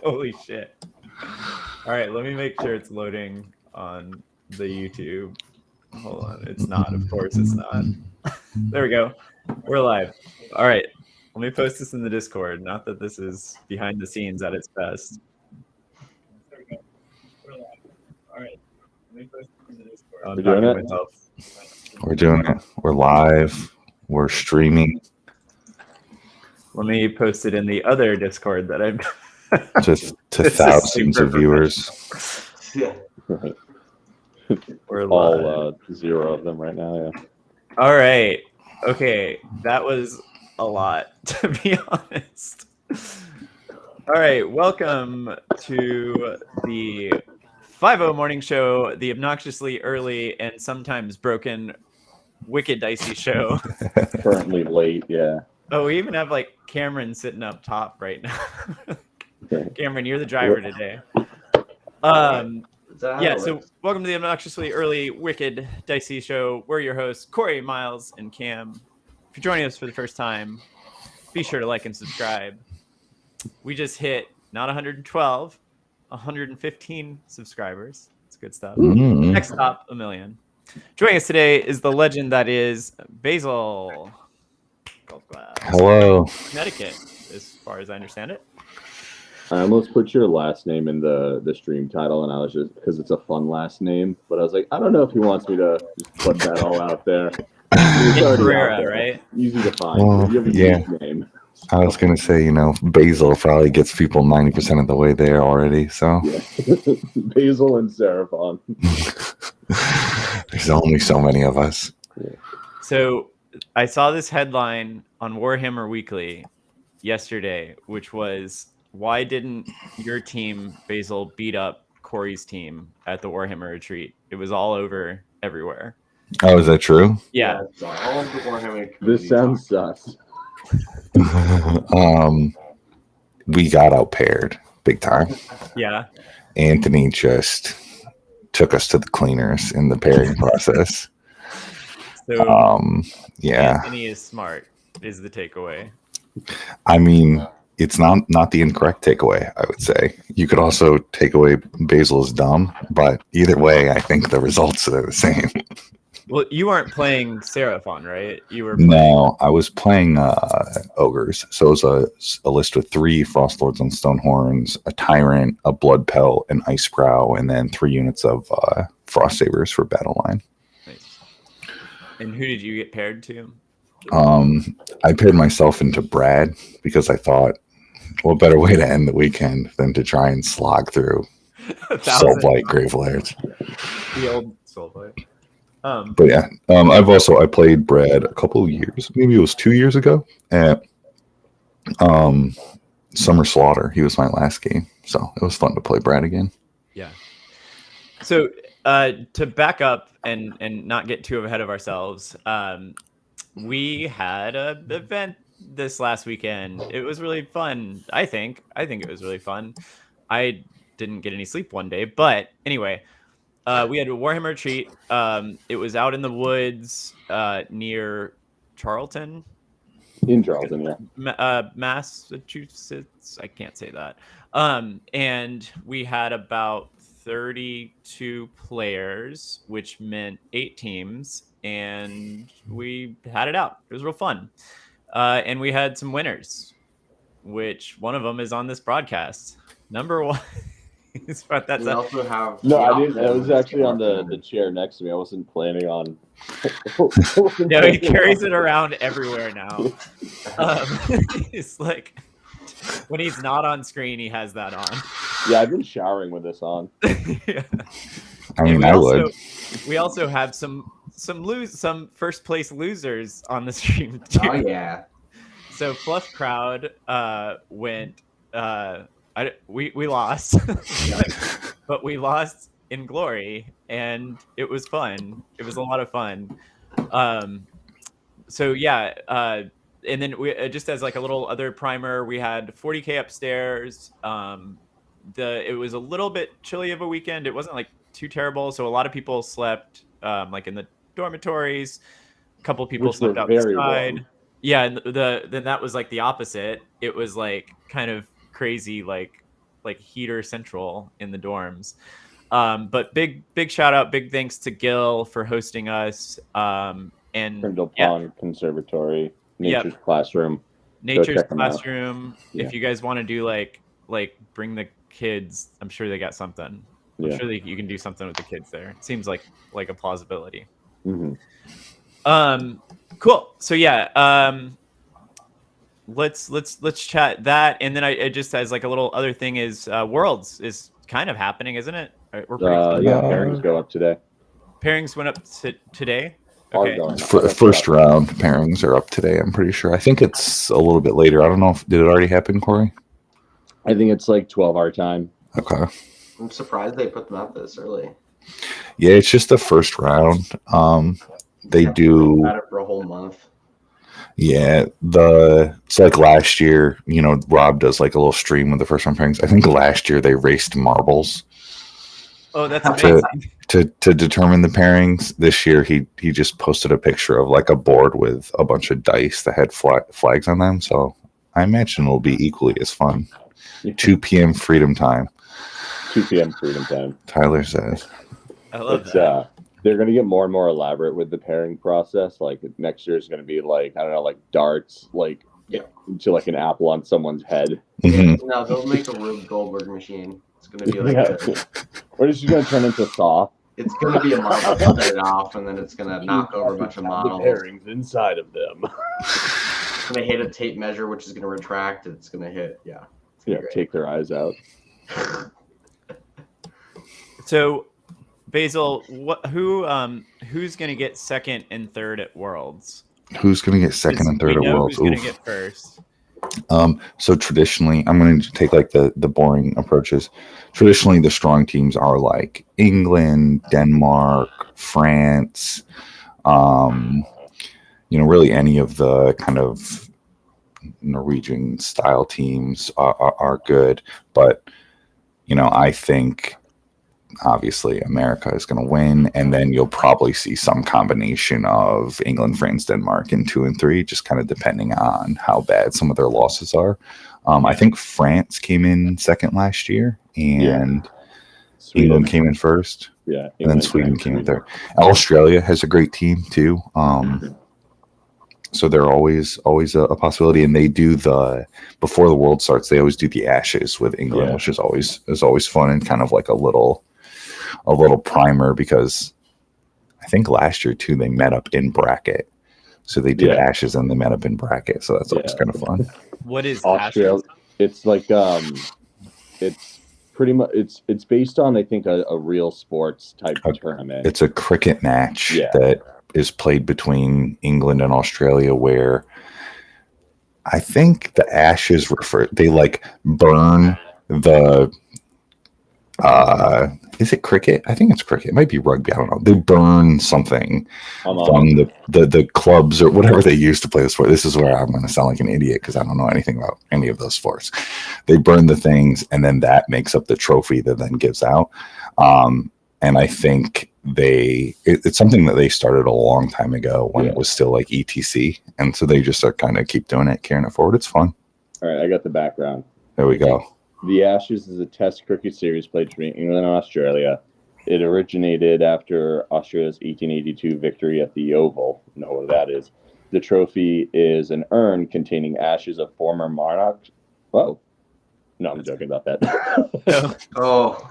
Holy shit. All right, let me make sure it's loading on the YouTube. Hold on. It's not. Of course it's not. There we go. We're live. All right. Let me post this in the Discord. Not that this is behind the scenes at its best. There we go. We're live. All right. Let me post this in the Discord. I'm talking to myself. We're doing it. We're live. We're streaming. Let me post it in the other Discord that I'm just to thousands of viewers. Yeah. Right. We're all 0 of them right now, yeah. All right. Okay. That was a lot, to be honest. All right. Welcome to the 5:00 morning show, the obnoxiously early and sometimes broken Wicked Dicey show. Currently late, yeah. Oh, we even have like Cameron sitting up top right now. Cameron, you're the driver today. Yeah, so welcome to the obnoxiously early Wicked Dicey show. We're your hosts, Korey, Miles, and Cam. If you're joining us for the first time, be sure to like and subscribe. We just hit not 112, 115 subscribers. That's good stuff. Next stop, 1 million. Joining us today is the legend that is Basil. Hello. Connecticut, as far as I understand it. I almost put your last name in the stream title, and I was just because it's a fun last name. But I was like, I don't know if he wants me to just put that all out there. Carrera, right? Easy to find. Well, you have a unique name. I was gonna say, Basil probably gets people 90% of the way there already. So yeah. Basil and Seraphon. There's only so many of us. Yeah. So I saw this headline on Warhammer Weekly yesterday, which was, why didn't your team, Basil, beat up Korey's team at the Warhammer retreat? It was all over everywhere. Oh, is that true? Yeah. All of the Warhammer. This sounds sus. We got outpaired big time. Yeah. Anthony just took us to the cleaners in the pairing process. So, yeah. Anthony is smart, is the takeaway. I mean, it's not the incorrect takeaway, I would say. You could also take away Basil's dumb, but either way, I think the results are the same. Well, you weren't playing Seraphon, right? You were. No, I was playing ogres. So it was a list with 3 Frostlords on Stonehorns, a Tyrant, a Bloodbowl, an Icebrow, and then 3 units of Frost Sabers for battle line. Nice. And who did you get paired to? I paired myself into Brad because I thought, what better way to end the weekend than to try and slog through Soulblight Gravelairs. The old Soulblight. But yeah, I played Brad a couple of years, maybe it was 2 years ago at Summer Slaughter. He was my last game, so it was fun to play Brad again. Yeah. So to back up and not get too ahead of ourselves, we had an event this last weekend. It was really fun. I think it was really fun. I didn't get any sleep one day, but anyway. We had a Warhammer retreat. It was out in the woods near Charlton. In Charlton, yeah. Massachusetts. I can't say that. And we had about 32 players, which meant 8 teams, and we had it out. It was real fun. And we had some winners, which one of them is on this broadcast. Number 1. That's also have no, I didn't. I was actually on the chair next to me. I wasn't planning on. No, he carries it around everywhere now. It's like when he's not on screen, he has that on. Yeah, I've been showering with this on. Yeah. I mean, would. We also have some first place losers on the stream too. Oh yeah. So Fluff Crowd went. We lost, but we lost in glory, and it was fun. It was a lot of fun. So yeah, and then we just as like a little other primer, we had 40K upstairs. It was a little bit chilly of a weekend. It wasn't like too terrible, so a lot of people slept like in the dormitories. A couple of people slept outside. Yeah, and then that was like the opposite. It was like kind of crazy, like like heater central in the dorms. But big shout out, big thanks to Gil for hosting us. And Brindle Pond Conservatory, Nature's Classroom. Nature's check 'em out. Classroom. Yeah. If you guys want to do like bring the kids, I'm sure they got something. I'm Yeah. sure you can do something with the kids there. It seems like a plausibility. Mm-hmm. Cool. So yeah, let's chat that, and then I just as like a little other thing is Worlds is kind of happening, isn't it? We're pretty close. Yeah, pairings go up today. Pairings went up today. Are Okay. going. First round pairings are up today, I'm pretty sure. I think it's a little bit later. I don't know if did it already happen, Korey? I think it's like 12 our time. Okay. I'm surprised they put them out this early. Yeah, it's just the first round. They do Had it for a whole month. Yeah, it's like last year, Rob does like a little stream with the first round pairings. I think last year they raced marbles. Oh, that's amazing. To determine the pairings. This year he just posted a picture of like a board with a bunch of dice that had flags on them. So I imagine it'll be equally as fun. 2 p.m. Freedom Time. 2 p.m. Freedom Time. Tyler says. I love that. They're going to get more and more elaborate with the pairing process. Like next year is going to be like, I don't know, like darts, like to like an apple on someone's head. Mm-hmm. No, they'll make a Rube Goldberg machine. It's going to be like What is she going to turn into Saw? It's going to be a model to start it off, and then it's going to knock over a bunch of models. The pairings inside of them. It's going to hit a tape measure, which is going to retract. It's going to hit, Take their eyes out. So, Basil, who's going to get second and third at Worlds? Who's going to get second and third at Worlds? Who's going to get first? So traditionally, I'm going to take like the boring approaches. Traditionally, the strong teams are like England, Denmark, France. Really any of the kind of Norwegian style teams are good, but I think obviously America is going to win, and then you'll probably see some combination of England, France, Denmark in 2 and 3, just kind of depending on how bad some of their losses are. I think France came in second last year, and England came in first. Yeah, and then Sweden came in third. Australia has a great team too. So they're always a possibility, and they do before the world starts. They always do the Ashes with England, which is always fun and kind of like a little primer, because I think last year too they met up in bracket. So they did Ashes and they met up in bracket. So that's always kind of fun. What is Australia? Ashes? It's like it's pretty much it's based on, I think, a real sports type tournament. It's a cricket match that is played between England and Australia, where I think the Ashes they like burn the is it cricket? I think it's cricket. It might be rugby. I don't know. They burn something from the clubs or whatever they use to play the sport. This is where I'm going to sound like an idiot because I don't know anything about any of those sports. They burn the things, and then that makes up the trophy that then gives out. And I think it's something that they started a long time ago when it was still like ETC. And so they just are kind of keep doing it, carrying it forward. It's fun. All right, I got the background. There we go. The Ashes is a test cricket series played between England and Australia. It originated after Australia's 1882 victory at the Oval. You know what that is. The trophy is an urn containing ashes of former monarchs. Whoa. No, I'm joking about that. Oh.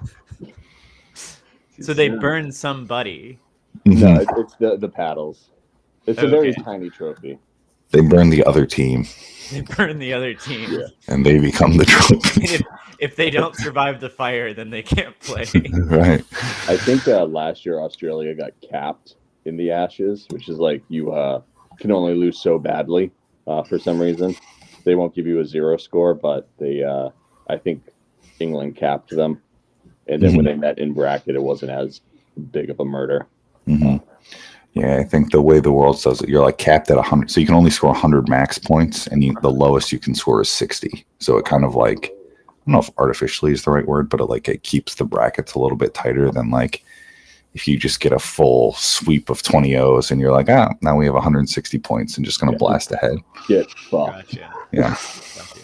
So they burn somebody. No, it's the paddles. It's a very tiny trophy. They burn the other team. They burn the other team. Yeah. And they become the trophy. If they don't survive the fire, then they can't play. Right. I think last year Australia got capped in the Ashes, which is like you can only lose so badly for some reason. They won't give you a 0 score, but they I think England capped them. And then when they met in bracket, it wasn't as big of a murder. Mm-hmm. Yeah, I think the way the world does it, you're like capped at 100. So you can only score 100 max points, and the lowest you can score is 60. So it kind of like, I don't know if artificially is the right word, but it keeps the brackets a little bit tighter than like if you just get a full sweep of 20 O's and you're like, now we have 160 points and just going to blast ahead. Get fucked. Gotcha. Yeah. Gotcha.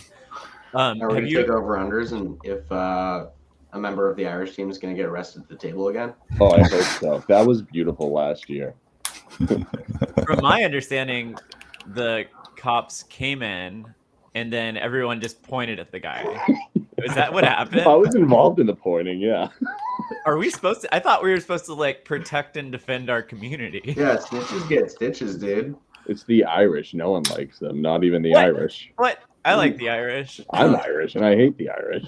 Are we Have going to you? take over-unders and if a member of the Irish team is going to get arrested at the table again? Oh, I hope so. That was beautiful last year. From my understanding, the cops came in and then everyone just pointed at the guy. Is that what happened? I was involved in the pointing, yeah. Are we supposed to? I thought we were supposed to like protect and defend our community. Yeah, snitches get stitches, dude. It's the Irish. No one likes them. Not even the What? Irish. What? I like the Irish. I'm Irish, and I hate the Irish.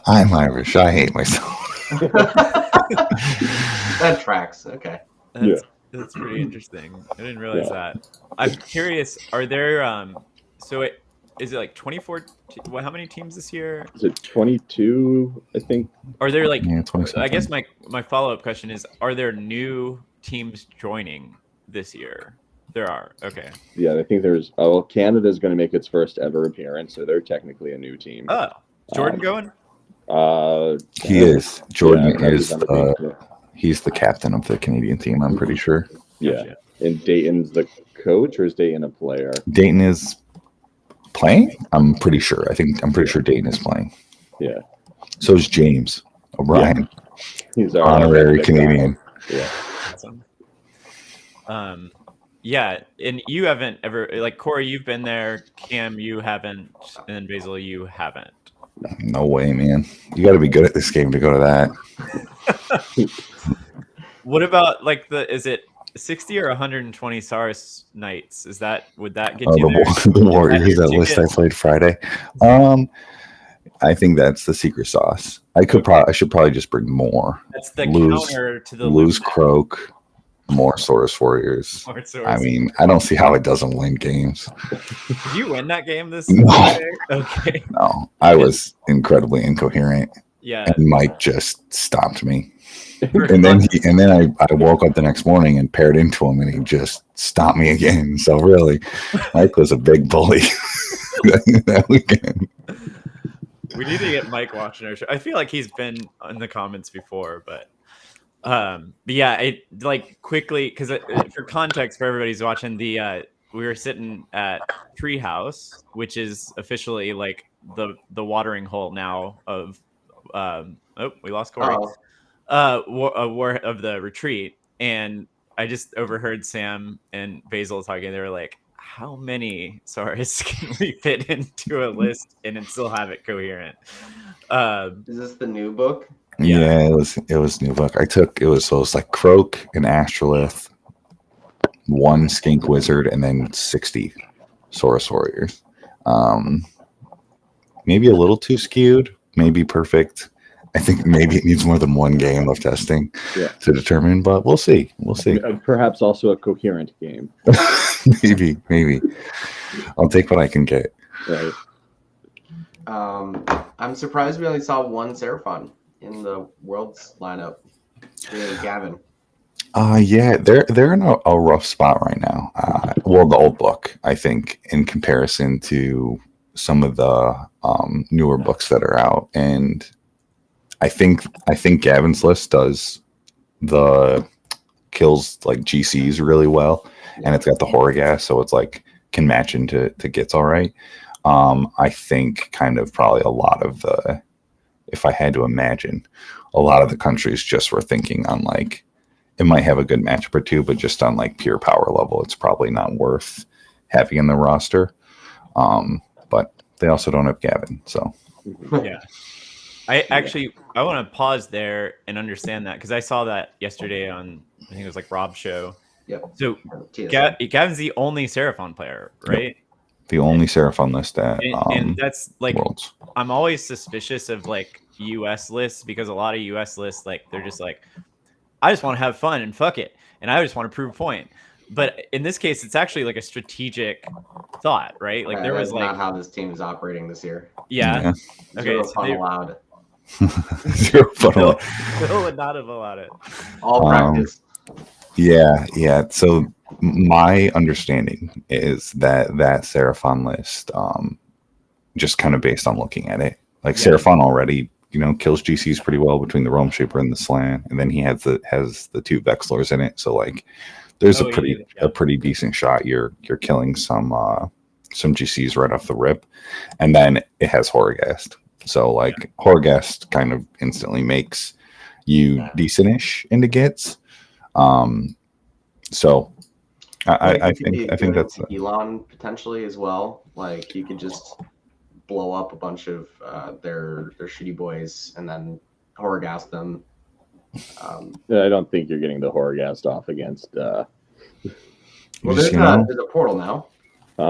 I'm Irish. I hate myself. That tracks. Okay. That's pretty interesting. I didn't realize that. I'm curious. Are there is it like 24? How many teams this year? Is it 22? I think. Are there like? Yeah, 27. I guess my follow-up question is: are there new teams joining this year? There are. Okay. Yeah, I think there's. Oh, well, Canada's going to make its first ever appearance, so they're technically a new team. Oh, Jordan going? He is. Jordan yeah, is. He's the captain of the Canadian team. I'm pretty sure. Yeah, Gotcha. and Dayton's the coach, or is Dayton a player? Dayton is playing. I'm pretty sure. I'm pretty sure Dayton is playing. Yeah. So is James O'Brien, He's our honorary Canadian. Yeah. Awesome. Yeah, and you haven't ever like Korey, you've been there. Cam, you haven't, and then Basil, you haven't. No way, man. You got to be good at this game to go to that. What about like is it 60 or 120 Saurus nights? Would that get you there? The Warriors, that you list get- I played Friday. I think that's the secret sauce. I should probably just bring more. That's the lose- counter to the Lose Lumineth Croak, more Saurus Warriors. or Saurus. I mean, I don't see how it doesn't win games. Did you win that game this No. Friday? Okay. No, I was incredibly incoherent, Yeah. and Mike just stopped me. And then I woke up the next morning and paired into him, and he just stopped me again. So really, Mike was a big bully that weekend. We need to get Mike watching our show. I feel like he's been in the comments before, but yeah, it like quickly because for context for everybody's watching we were sitting at Treehouse, which is officially like the watering hole now of we lost Korey. War of the retreat, and I just overheard Sam and Basil talking. They were like, how many Saurus can we fit into a list and then still have it coherent? Is this the new book? Yeah, it was new book. It was like Croak and Astrolith, 1 Skink Wizard, and then 60 Saurus Warriors. Maybe a little too skewed, maybe perfect. I think maybe it needs more than 1 game of testing to determine, but we'll see. We'll see. Perhaps also a coherent game. maybe. I'll take what I can get. Right. I'm surprised we only saw 1 Seraphon in the Worlds lineup. Gavin. Yeah, they're in a rough spot right now. Well, the old book, I think, in comparison to some of the newer books that are out, and I think Gavin's list does the kills like GCs really well, and it's got the horror gas, so it's like can match into Gits all right. I think kind of probably a lot of the, if I had to imagine, a lot of the countries just were thinking on like it might have a good matchup or two, but just on like pure power level, it's probably not worth having in the roster. But they also don't have Gavin, so Yeah. I want to pause there and understand that because I saw that yesterday on I think it was like Rob's show. Yep. So TSM. Gavin's the only Seraphon player, right? the only Seraphon list at And that's like Worlds. I'm always suspicious of like US lists because a lot of US lists like they're just like I just want to have fun and fuck it and I just want to prove a point. But in this case, it's actually like a strategic thought, right? Like there was that's like not how this team is operating this year. yeah. Okay, Zero so fun they- allowed. Zero fun allowed. Bill would not have allowed it. All practice. Yeah. So my understanding is that Seraphon list, just kind of based on looking at it, like Seraphon already, kills GCs pretty well between the Realm Shaper and the Slan, and then he has the 2 Vexlors in it. So like, there's a pretty decent shot. You're killing some some GCs right off the rip, and then it has Horrorghast. So like Horrorghast kind of instantly makes you decent-ish into gets. So I think that's Elon potentially as well. Like you could just blow up a bunch of their shitty boys and then Horrorghast them. I don't think you're getting the Horrorghast off against. Well, there's a portal now.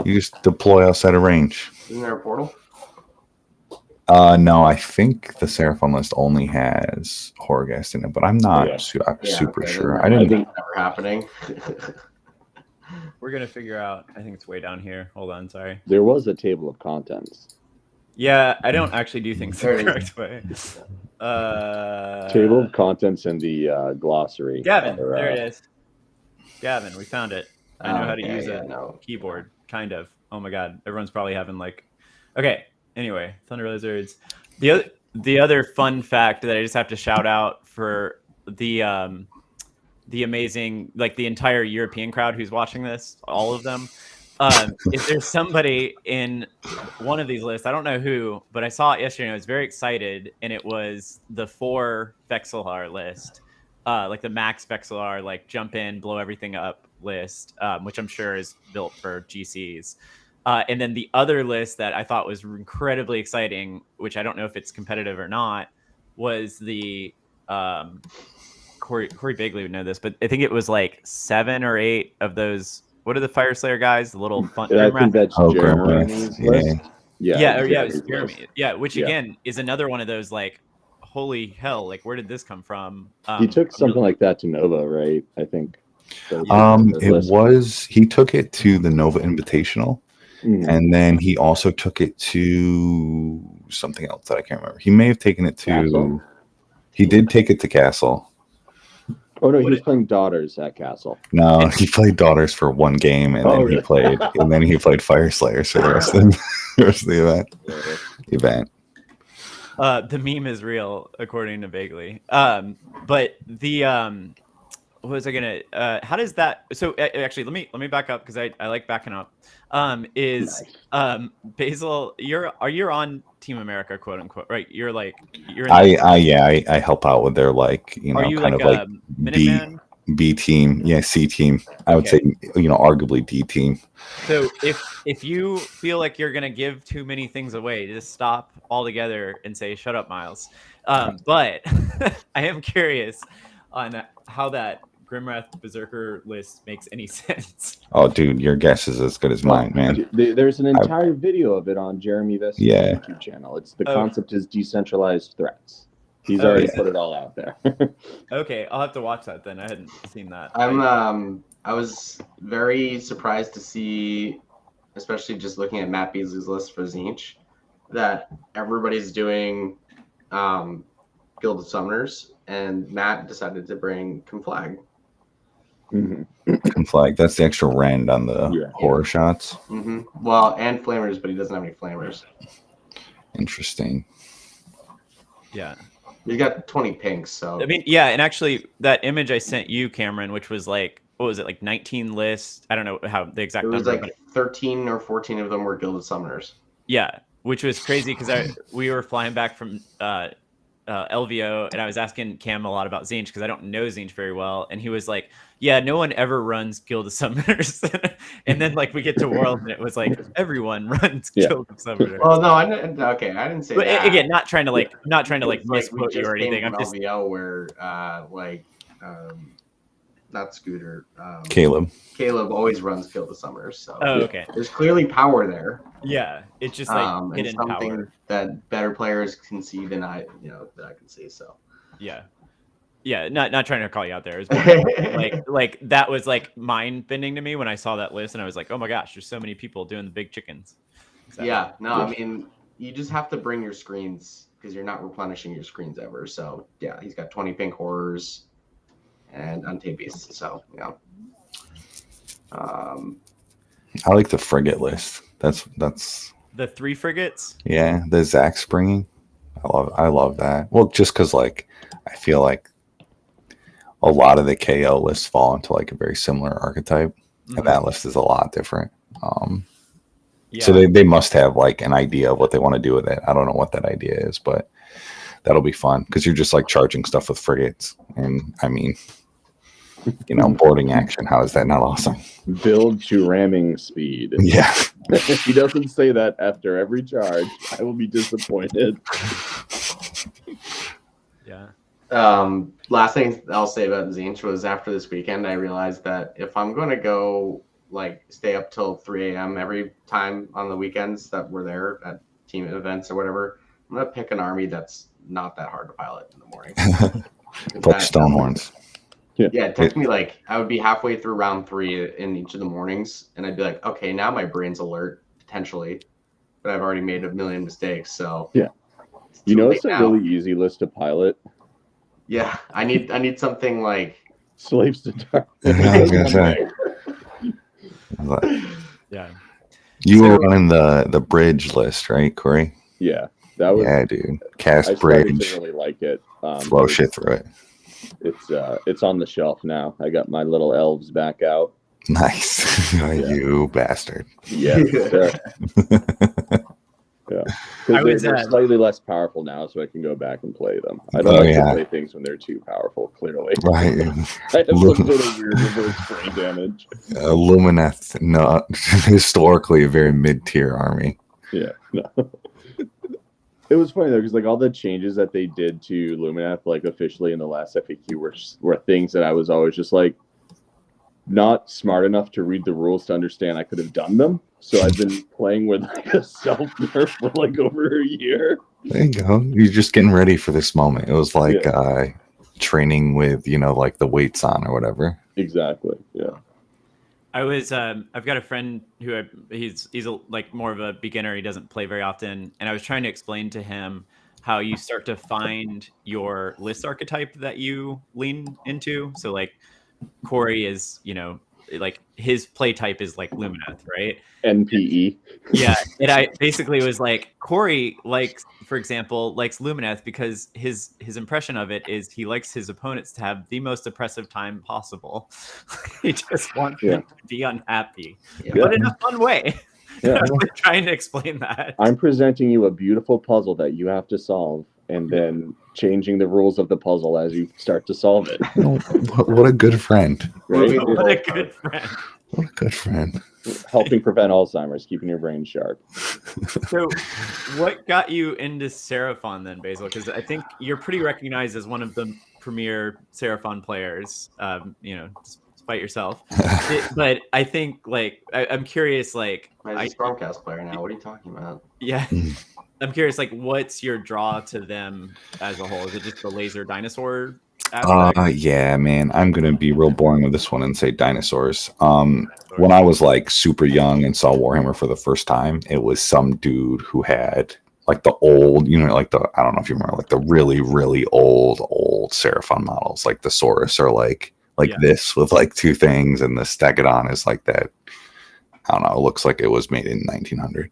You just deploy outside of range. Isn't there a portal? No, I think the Seraphon list only has Horrorghast in it, but I'm not super sure. I didn't think never happening. We're gonna figure out. I think it's way down here. Hold on, sorry. There was a table of contents. Yeah, I don't actually do things the correct way. Table of contents in the glossary. Gavin, there it is. Gavin, we found it. I know how to use a keyboard, kind of. Oh my god, everyone's probably having like. Okay. Anyway, Thunder Lizards. The other fun fact that I just have to shout out for the amazing, like the entire European crowd who's watching this, all of them. If there's somebody in one of these lists, I don't know who, but I saw it yesterday and I was very excited, and it was the 4 Vexillar list, like the max Vexillar, like jump in, blow everything up list, which I'm sure is built for GCs. And then the other list that I thought was incredibly exciting, which I don't know if it's competitive or not, was the Korey Bigley would know this, but I think it was like 7 or 8 of those. What are the Fire Slayer guys? The little fun. I think that's Jeremy's list. It was Jeremy. Yeah, which again is another one of those like, holy hell, like where did this come from? He took something like that to Nova, right? I think. He took it to the Nova Invitational. And then he also took it to something else that I can't remember. He may have taken it to Castle. He did take it to Castle. Oh no, he was playing Daughters at Castle. No, he played Daughters for one game, and then he played Fire Slayer for the rest of the event. The meme is real, according to Bagley. But the what was I gonna? How does that? So actually, let me back up because I like backing up. Basil, you're on Team America, quote unquote, right? You're in I help out with their like Are you kind like of like Minuteman? B team, C team. I would say arguably D team. So if you feel like you're gonna give too many things away, just stop altogether and say shut up, Miles. But I am curious on how that Grimwrath Berserker list makes any sense. Oh, dude, your guess is as good as mine, man. There's an entire video of it on Jeremy Vest's YouTube channel. It's the concept is decentralized threats. He's already put it all out there. Okay, I'll have to watch that then. I hadn't seen that. I was very surprised to see, especially just looking at Matt Beasley's list for Tzeentch, that everybody's doing Guild of Summoners, and Matt decided to bring Conflag. Conflag, that's the extra rend on the horror shots. Well, and Flamers, but he doesn't have any Flamers. Interesting. Yeah. He's got 20 pinks, so. I mean, yeah, and actually, that image I sent you, Cameron, which was like, what was it, like 19 lists? I don't know how the exact number. It was like 13 or 14 of them were Guild of Summoners. Yeah, which was crazy because we were flying back from LVO, and I was asking Cam a lot about Tzeentch because I don't know Tzeentch very well, and he was like, yeah, no one ever runs Guild of Summoners. And then like we get to World, and it was like everyone runs Guild of Summoners. Well, no, I didn't say but that. Again, not trying to misquote you or anything. I'm just LVO where not Scooter. Caleb always runs Guild of Summoners. So okay. There's clearly power there. Yeah, it's just like hidden power that better players can see than I can see. So yeah, not trying to call you out there. It was like that was like mind bending to me when I saw that list, and I was like, oh my gosh, there's so many people doing the big chickens. Yeah, no, I mean, you just have to bring your screens because you're not replenishing your screens ever. So yeah, he's got 20 pink horrors and untamed beasts. So yeah. I like the frigate list. That's the 3 frigates. Yeah, the Zac springing. I love that. Well, just because like I feel like a lot of the KO lists fall into like a very similar archetype, and that list is a lot different. Yeah. So they must have like an idea of what they want to do with it. I don't know what that idea is, but that'll be fun because you're just like charging stuff with frigates. And I mean, boarding action. How is that not awesome? Build to ramming speed. Yeah. If he doesn't say that after every charge, I will be disappointed. Yeah. Last thing I'll say about Zinch was after this weekend, I realized that if I'm going to go like stay up till 3 a.m. every time on the weekends that we're there at team events or whatever, I'm going to pick an army that's not that hard to pilot in the morning. Like Stonehorns. Yeah, it took me like, I would be halfway through round 3 in each of the mornings, and I'd be like, okay, now my brain's alert, potentially, but I've already made a million mistakes, so. Yeah. It's a really easy list to pilot. Yeah, I need something like Slaves to Dark. I was gonna say. Yeah. You were running the bridge list, right, Korey? Yeah, that was. Yeah, dude. Cast I started bridge. to really like it. Flow shit through it. It's on the shelf now. I got my little elves back out. Nice. You bastard. Yes, sir. Yeah, because they're slightly less powerful now, so I can go back and play them. I don't like to play things when they're too powerful. Clearly, right. I have some sort of weird reverse brain damage. Lumineth, not historically a very mid-tier army. Yeah, no. It was funny though, because like all the changes that they did to Lumineth, like officially in the last FAQ, were things that I was always just like not smart enough to read the rules to understand I could have done them. So I've been playing with like a self-nerf for like over a year. There you go. You're just getting ready for this moment. It was like training with, like the weights on or whatever. Exactly. Yeah. I've got a friend who he's like more of a beginner. He doesn't play very often. And I was trying to explain to him how you start to find your list archetype that you lean into. So like Korey is, like his play type is like Lumineth, right? NPE. Yeah. And I basically was like, Korey likes, for example, likes Lumineth because his impression of it is he likes his opponents to have the most oppressive time possible. He just wants them to be unhappy, but in a fun way. Yeah. I was like trying to explain that. I'm presenting you a beautiful puzzle that you have to solve, and then changing the rules of the puzzle as you start to solve it. What a good friend. Right? What a good friend. What a good friend. Helping prevent Alzheimer's, keeping your brain sharp. So what got you into Seraphon then, Basil? Because I think you're pretty recognized as one of the premier Seraphon players, despite yourself. But I think, like, I'm curious, like... I'm a Stormcast player now. What are you talking about? Yeah. I'm curious, like, what's your draw to them as a whole? Is it just the laser dinosaur aspect? Yeah, man. I'm going to be real boring with this one and say dinosaurs. When I was, like, super young and saw Warhammer for the first time, it was some dude who had, like, the old, like I don't know if you remember, like, the really, really old Seraphon models, like the Saurus or, like this with, like, 2 things, and the Stegodon is, like, that, I don't know, it looks like it was made in 1900.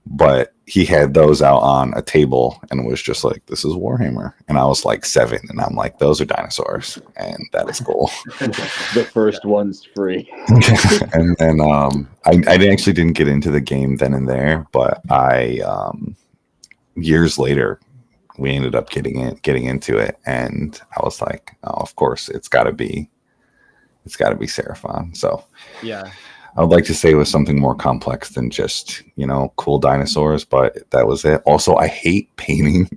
But he had those out on a table and was just like, this is Warhammer. And I was like 7, and I'm like, those are dinosaurs, and that is cool. The first one's free. And then I actually didn't get into the game then and there, but I years later we ended up getting into it, and I was like, oh, of course it's gotta be Seraphon. So yeah. I would like to say it was something more complex than just, cool dinosaurs, but that was it. Also, I hate painting.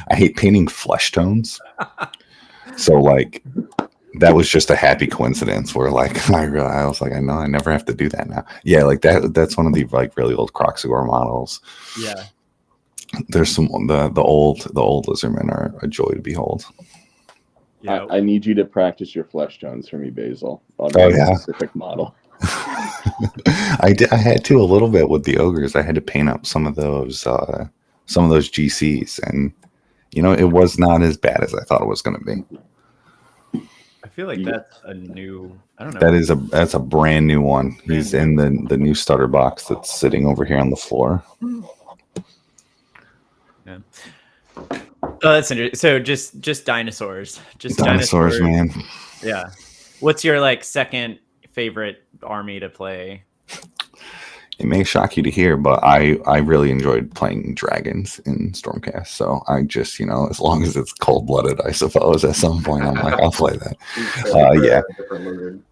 I hate painting flesh tones. So, like, that was just a happy coincidence where, like, I was like, I know I never have to do that now. Yeah, like that's one of the, like, really old Croxagore models. Yeah. There's some, the old Lizardmen are a joy to behold. Yeah. I need you to practice your flesh tones for me, Basil, on a specific model. I had to a little bit with the ogres. I had to paint up some of those GCs, and it was not as bad as I thought it was going to be. I feel like that's a new. I don't know. That's a brand new one. He's in the new starter box that's sitting over here on the floor. Yeah. Oh, that's interesting. So just dinosaurs. Just dinosaurs, man. Yeah. What's your, like, second favorite army to play? It may shock you to hear, but I really enjoyed playing dragons in Stormcast. So I just, as long as it's cold-blooded, I suppose at some point I'm like, I'll play that. Yeah. Different lizard.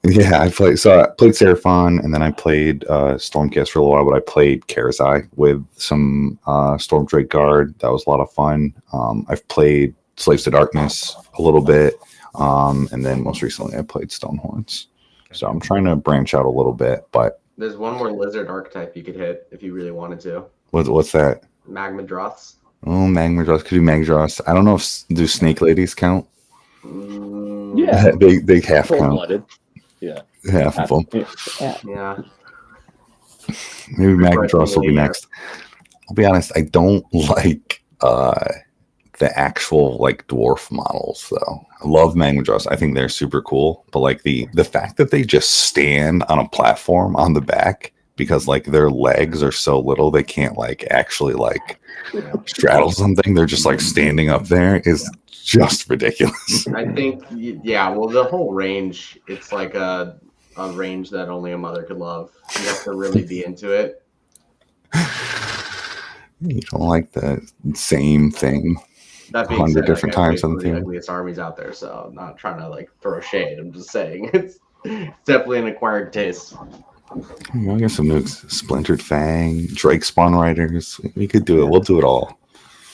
Yeah, I played Seraphon, and then I played Stormcast for a little while, but I played Karazai with some Stormdrake Guard. That was a lot of fun. I've played Slaves to Darkness a little bit, and then most recently I played Stonehorns. So I'm trying to branch out a little bit, but There's one more lizard archetype you could hit if you really wanted to. what's that? Magmadroths. Oh, Magmadroth. Could do Magmadroth. I don't know if do Snake Ladies count. Yeah, they half count. cold-blooded. Yeah, Half of them. Yeah. Maybe Magmadroth will be next. I'll be honest, I don't like the actual like dwarf models though. I love Magmadroth. I think they're super cool, but like the fact that they just stand on a platform on the back because like their legs are so little they can't like actually like straddle something. They're just like standing up there is just ridiculous. I think, yeah, well, the whole range, it's like a range that only a mother could love. You have to really be into it. You don't like the same thing That being 100 said, different like, times on the the team. ugliest armies out there, so I'm not trying to like throw shade. I'm just saying it's definitely an acquired taste. I got some nukes. Splintered Fang, Drake Spawn Riders. We could do it. We'll do it all.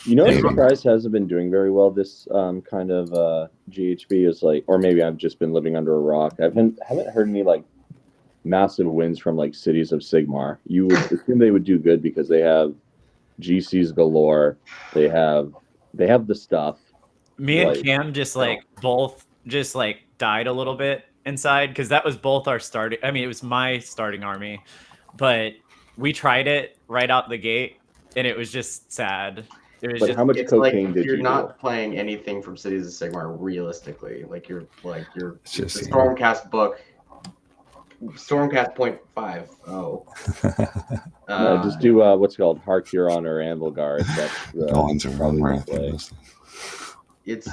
You know, Maybe. Surprise hasn't been doing very well this kind of GHB is like, or maybe I've just been living under a rock. I haven't heard any like massive wins from like Cities of Sigmar. You would assume they would do good because they have GCs galore. They have the stuff. Me and Like, Cam just like both just like died a little bit inside because that was both our starting. I mean, it was my starting army, but we tried it right out the gate, and it was just sad. It was But just how much It's cocaine like did you're you not playing anything from Cities of Sigmar realistically. Like you're It's just, the Stormcast book, Stormcast 0.50. Just do what's called Hark Huron or Anvil Guard. That's Golems are probably run the play. It's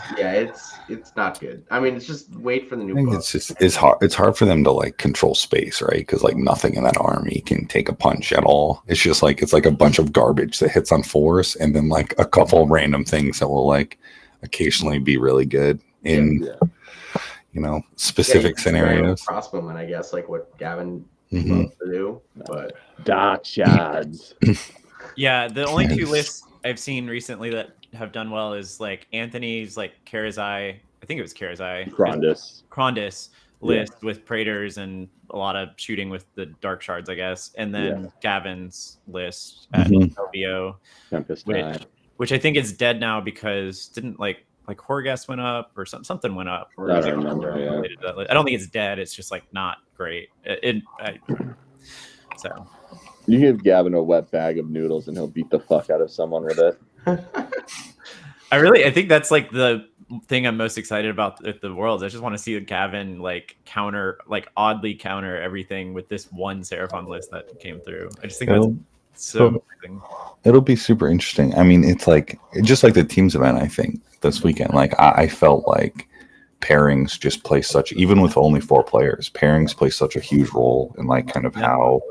not good. I mean, it's just wait for the I new think book. it's hard for them to like control space, right? Because like nothing in that army can take a punch at all. It's just like it's like a bunch of garbage that hits on force, and then like a couple random things that will like occasionally be really good in specific scenarios. Crossbowmen, I guess, like what Gavin Mhm. loves to do, but Dark Shards. Yeah, the only two Yes. lists I've seen recently that have done well is like Anthony's like Karazai. I think it was Karazai. Krondus. List with Praetors and a lot of shooting with the Dark Shards, I guess. And then Gavin's list at Mhm. LVO, Tempest which, Knight. which I think is dead now because didn't like Horgas went up or something went up. Or I is it remember, yeah. related to that list? I don't think it's dead. It's just like not great. So You give Gavin a wet bag of noodles and he'll beat the fuck out of someone with it. I think that's like the thing I'm most excited about with the Worlds. I just want to see Gavin like oddly counter everything with this one Seraphon list that came through. I just think that's so amazing. It'll be super interesting. I mean, it's like just like the teams event. I think this weekend, like I felt like pairings just play such, even with only 4 players, pairings play such a huge role in like kind of how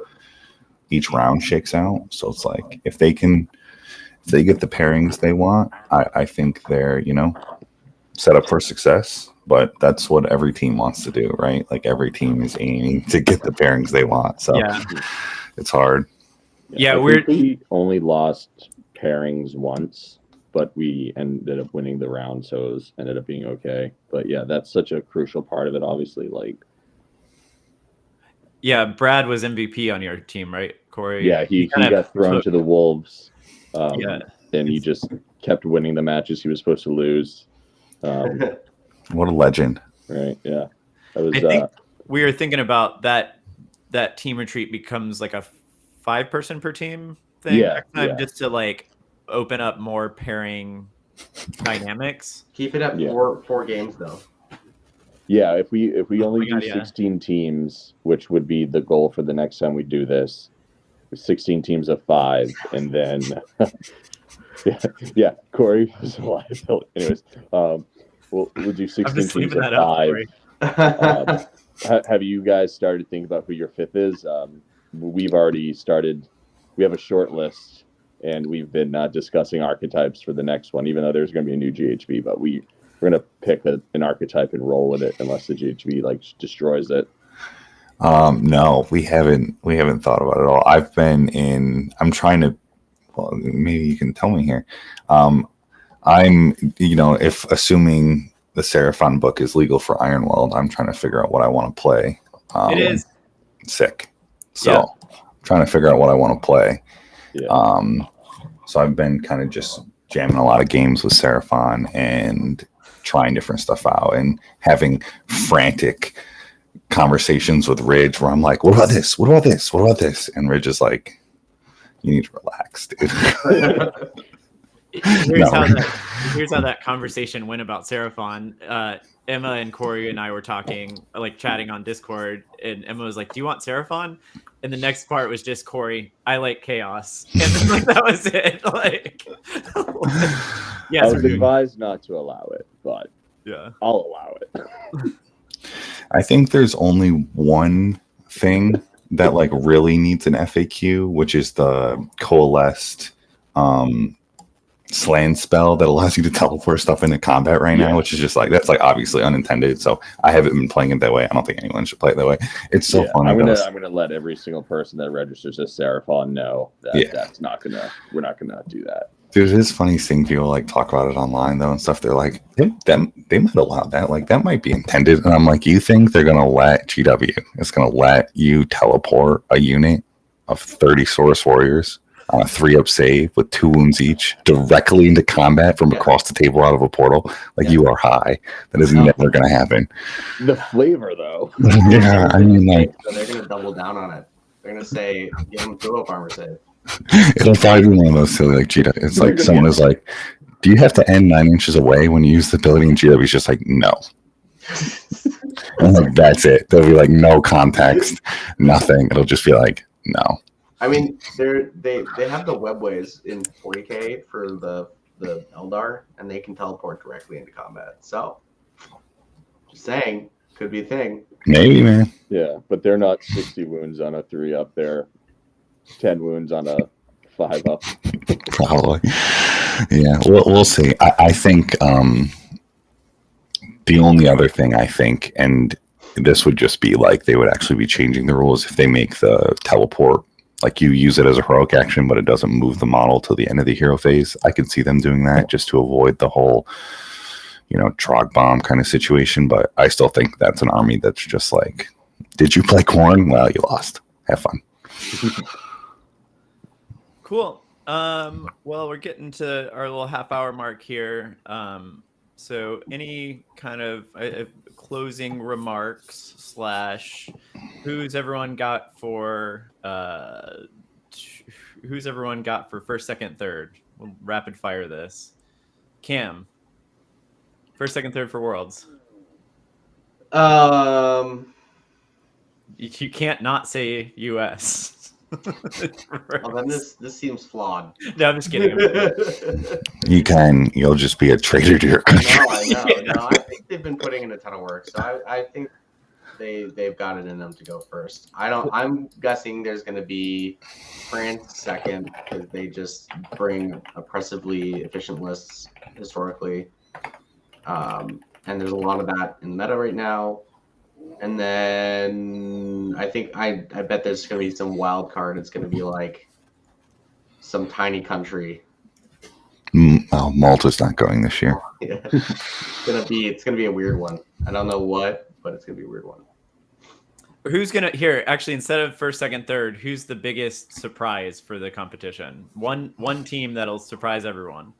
each round shakes out. So it's like if they get the pairings they want, I think they're set up for success. But that's what every team wants to do, right? Like every team is aiming to get the pairings they want. So it's hard. Yeah, I think we only lost pairings once, but we ended up winning the round, so it ended up being okay. But yeah, that's such a crucial part of it. Obviously, like Brad was MVP on your team, right, Korey? Yeah, he got thrown to the wolves. And he just kept winning the matches he was supposed to lose. What a legend! Right? Yeah, that was. I think we were thinking about that team retreat becomes like a 5-person per team thing next time, just to like open up more pairing dynamics. Keep it at 4 games though. Yeah, if we only do 16 teams, which would be the goal for the next time we do this, 16 teams of 5, and then Korey was alive. Anyways, we'll do 16 teams of 5. Have you guys started thinking about who your 5th is? we've already started. We have a short list, and we've been discussing archetypes for the next one. Even though there's going to be a new GHB, but we're going to pick an archetype and roll with it unless the GHB like destroys it. No, we haven't thought about it at all. I'm trying to, well, maybe you can tell me here. If assuming the Seraphon book is legal for Ironweld, I'm trying to figure out what I want to play. It is sick. So I'm trying to figure out what I want to play. Yeah. So I've been kind of just jamming a lot of games with Seraphon and trying different stuff out and having frantic conversations with Ridge where I'm like, what about this? What about this? What about this? And Ridge is like, you need to relax, dude. Here's how that conversation went about Seraphon. Emma and Korey and I were talking, like chatting on Discord, and Emma was like, "Do you want Seraphon?" And the next part was just Korey, "I like chaos," and then, like that was it. Like, I was advised not to allow it, but yeah, I'll allow it. I think there's only one thing that like really needs an FAQ, which is the coalesced slant spell that allows you to teleport stuff into combat right now, which is just like, that's like obviously unintended. So I haven't been playing it that way. I don't think anyone should play it that way. It's so funny. I'm gonna let every single person that registers as Seraphon know that we're not gonna do that. Dude, it is funny seeing people like talk about it online though and stuff. They're like, they might allow that. Like that might be intended. And I'm like, you think they're gonna let GW? It's gonna let you teleport a unit of 30 Saurus Warriors on a 3-up save with 2 wounds each directly into combat from across the table out of a portal? Like you are high. That is never gonna happen. The flavor though. Yeah, I mean, like, so they're gonna double down on it. They're gonna say, give them 2-up armor save. It'll probably be one of those silly like GW. It's like someone is like, do you have to end 9 inches away when you use the ability? And GW's just like, no. And like that's it. There'll be like no context, nothing. It'll just be like, no. I mean, they have the webways in 40K for the Eldar, and they can teleport directly into combat. So, just saying, could be a thing. Maybe, man. Yeah, but they're not 60 wounds on a 3-up. They're 10 wounds on a 5-up. Probably. Yeah, we'll see. I think the only other thing I think, and this would just be like they would actually be changing the rules if they make the teleport, like you use it as a heroic action, but it doesn't move the model till the end of the hero phase. I could see them doing that just to avoid the whole, Trog bomb kind of situation. But I still think that's an army that's just like, did you play Khorne? Well, you lost. Have fun. Cool. Well, we're getting to our little half-hour mark here. So any kind of closing remarks / who's everyone got for first, second, third? We'll rapid fire this. Cam, first, second, third for Worlds. You can't not say US. Well, then this seems flawed. No, I'm just kidding. You'll just be a traitor to your country. I know. No, I think they've been putting in a ton of work, so I think they've got it in them to go first. I'm guessing there's going to be France second because they just bring oppressively efficient lists historically, and there's a lot of that in the meta right now. And then I bet there's going to be some wild card. It's going to be like some tiny country. Malta's not going this year. Yeah. It's gonna be a weird one. I don't know what, but it's gonna be a weird one. Who's gonna here? Actually, instead of first, second, third, who's the biggest surprise for the competition? One team that'll surprise everyone.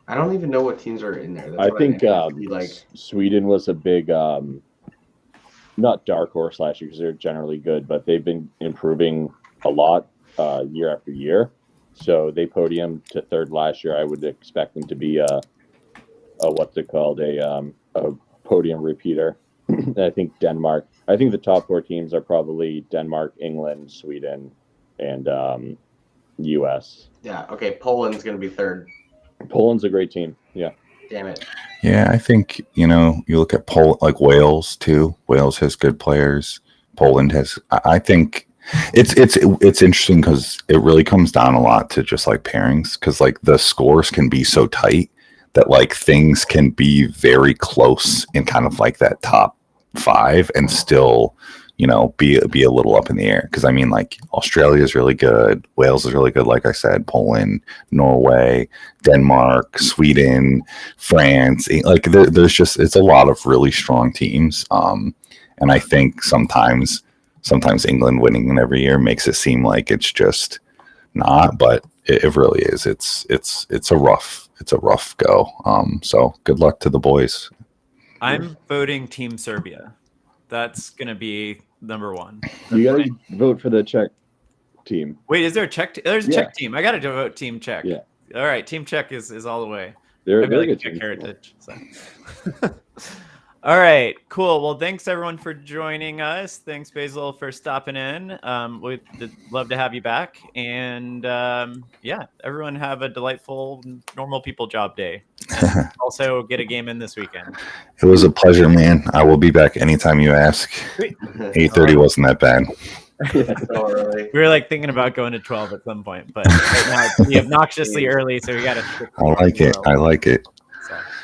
I don't even know what teams are in there. I think Sweden was a big, not dark horse last year because they're generally good, but they've been improving a lot year after year. So they podiumed to third last year. I would expect them to be a podium repeater. I think Denmark. I think the top 4 teams are probably Denmark, England, Sweden, and U.S. Yeah. Okay. Poland's gonna be third. Poland's a great team. Yeah. Damn it. Yeah, I think you look at Poland, like Wales too. Wales has good players. Poland has. I think It's interesting because it really comes down a lot to just like pairings, because like the scores can be so tight that like things can be very close in kind of like that top 5 and still, you know, be a little up in the air. Because I mean, like Australia is really good, Wales is really good, like I said, Poland, Norway, Denmark, Sweden, France. Like there's just, it's a lot of really strong teams. And I think sometimes England winning every year makes it seem like it's just not, but it really is. It's a rough go. So good luck to the boys. I'm voting Team Serbia. That's gonna be number 1. You gotta vote for the Czech team. Wait, is there a Czech? There's a Czech team. I gotta vote Team Czech. Yeah. All right, Team Czech is all the way. They're I feel like like Czech heritage. So. All right, cool. Well, thanks everyone for joining us. Thanks, Basil, for stopping in. We'd love to have you back. And yeah, everyone have a delightful normal people job day. And also get a game in this weekend. It was a pleasure, man. I will be back anytime you ask. 8:30 wasn't that bad. So early. We were like thinking about going to 12 at some point, but right now it's obnoxiously early, so we got to. I like it.